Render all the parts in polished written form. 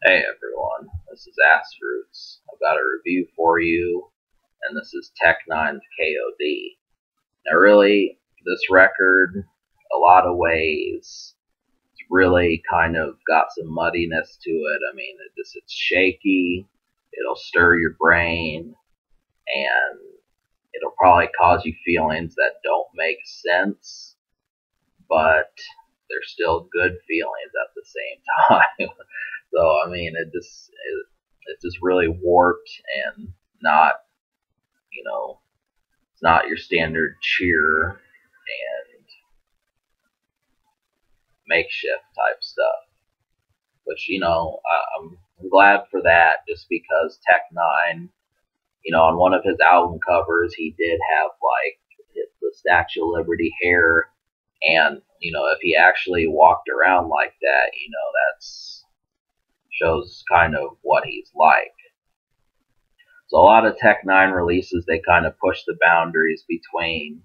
Hey everyone, this is Ass Roots. I've got a review for you, and this is Tech-N9ne's K.O.D. Now really, this record, a lot of ways, it's really kind of got some muddiness to it. I mean, it's shaky, it'll stir your brain, and it'll probably cause you feelings that don't make sense, but they're still good feelings at the same time. So I mean, it's just really warped and not, you know, it's not your standard cheer and makeshift type stuff. Which I'm glad for that, just because Tech-N9ne, on one of his album covers, he did have like the Statue of Liberty hair, and if he actually walked around like that, that's shows kind of what he's like. So a lot of Tech-N9ne releases, they kind of push the boundaries between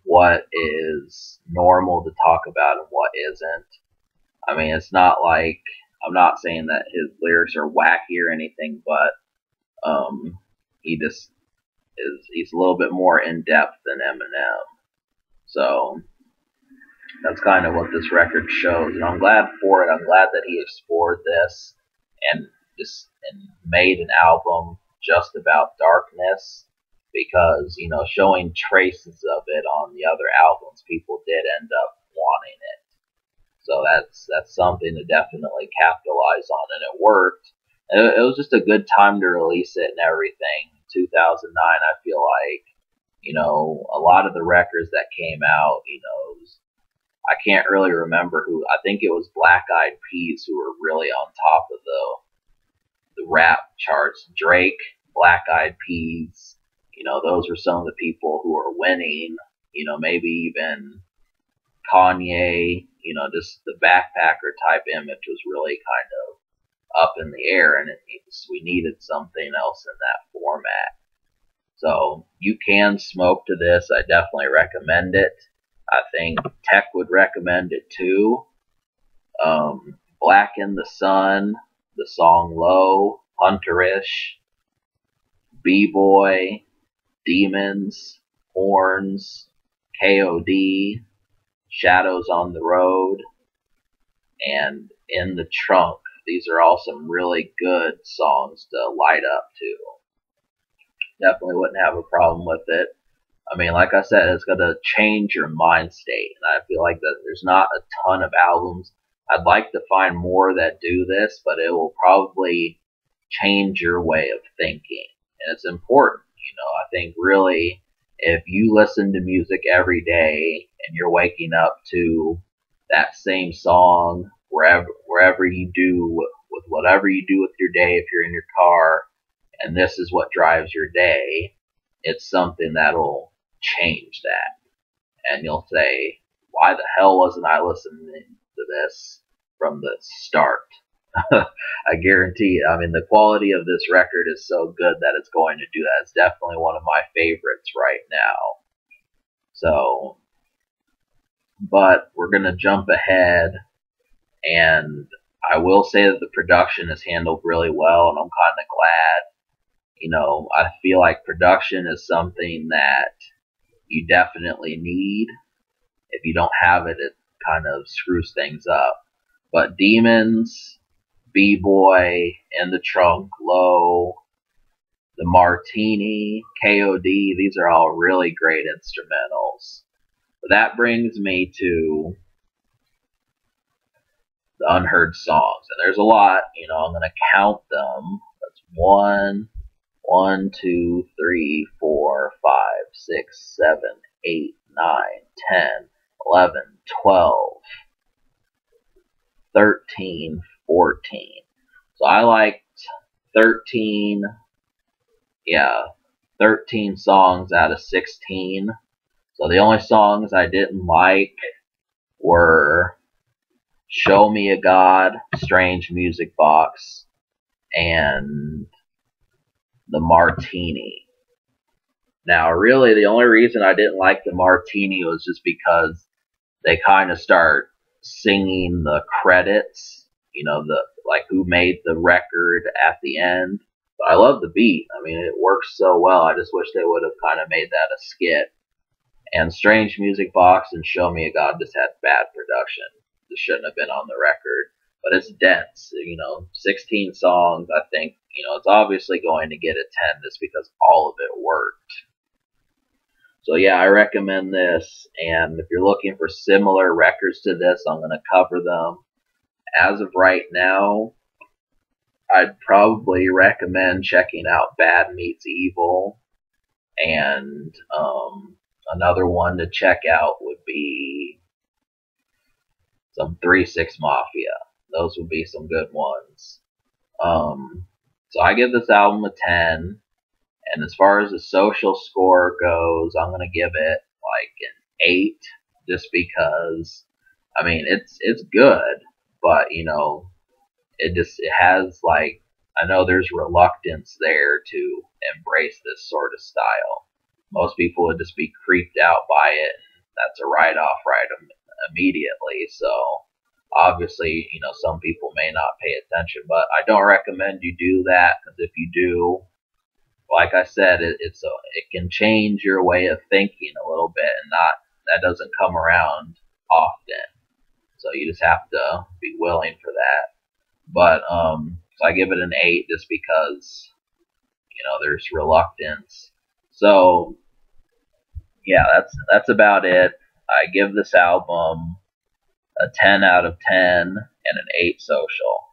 what is normal to talk about and what isn't. I mean, it's not like, I'm not saying that his lyrics are wacky or anything, but he just he's a little bit more in depth than Eminem. So that's kind of what this record shows, and I'm glad for it. I'm glad that he explored this and made an album just about darkness, because showing traces of it on the other albums, people did end up wanting it. So that's something to definitely capitalize on, and it worked. It was just a good time to release it and everything. 2009, I feel like, a lot of the records that came out, I can't really remember who. I think it was Black Eyed Peas who were really on top of the rap charts. Drake, Black Eyed Peas, those were some of the people who were winning. Maybe even Kanye. Just the backpacker type image was really kind of up in the air, and we needed something else in that format. So you can smoke to this. I definitely recommend it. I think Tech would recommend it too. Black in the Sun, the song Low, Hunterish, B-Boy, Demons, Horns, K.O.D, Shadows on the Road, and In the Trunk. These are all some really good songs to light up to. Definitely wouldn't have a problem with it. I mean, like I said, it's going to change your mind state. And I feel like that there's not a ton of albums. I'd like to find more that do this, but it will probably change your way of thinking. And it's important. I think really, if you listen to music every day and you're waking up to that same song wherever you do, with whatever you do with your day, if you're in your car, and this is what drives your day, it's something that'll change that. And you'll say, why the hell wasn't I listening to this from the start? I guarantee it. I mean, the quality of this record is so good that it's going to do that. It's definitely one of my favorites right now. So, but we're going to jump ahead, and I will say that the production is handled really well, and I'm kind of glad. I feel like production is something that you definitely need. If you don't have it, it kind of screws things up. But Demons, B-Boy, In the Trunk, Low, The Martini, K.O.D, these are all really great instrumentals. But that brings me to the unheard songs. And there's a lot, I'm going to count them. That's 1, 2, 3, 4, 5, 6, 7, 8, 9, 10, 11, 12, 13, 14. So I liked 13, 13 songs out of 16. So the only songs I didn't like were Show Me a God, Strange Music Box, and The Martini. Now, really, the only reason I didn't like The Martini was just because they kind of start singing the credits, the like who made the record at the end. But I love the beat. I mean, it works so well. I just wish they would have kind of made that a skit. And Strange Music Box and Show Me a God just had bad production. This shouldn't have been on the record. But it's dense. 16 songs. I think, it's obviously going to get a 10 just because all of it worked. So yeah, I recommend this. And if you're looking for similar records to this, I'm going to cover them. As of right now, I'd probably recommend checking out Bad Meets Evil. And another one to check out would be some 3-6 Mafia. Those would be some good ones. So I give this album a 10. And as far as the social score goes, I'm going to give it like an 8. Just because, I mean, it's good. But, it has like, I know there's reluctance there to embrace this sort of style. Most people would just be creeped out by it. And that's a write-off immediately. So obviously, some people may not pay attention, but I don't recommend you do that, because if you do, like I said, it can change your way of thinking a little bit, and that doesn't come around often. So you just have to be willing for that. But so I give it an 8 just because there's reluctance. So yeah, that's about it. I give this album a 10 out of 10 and an 8 social.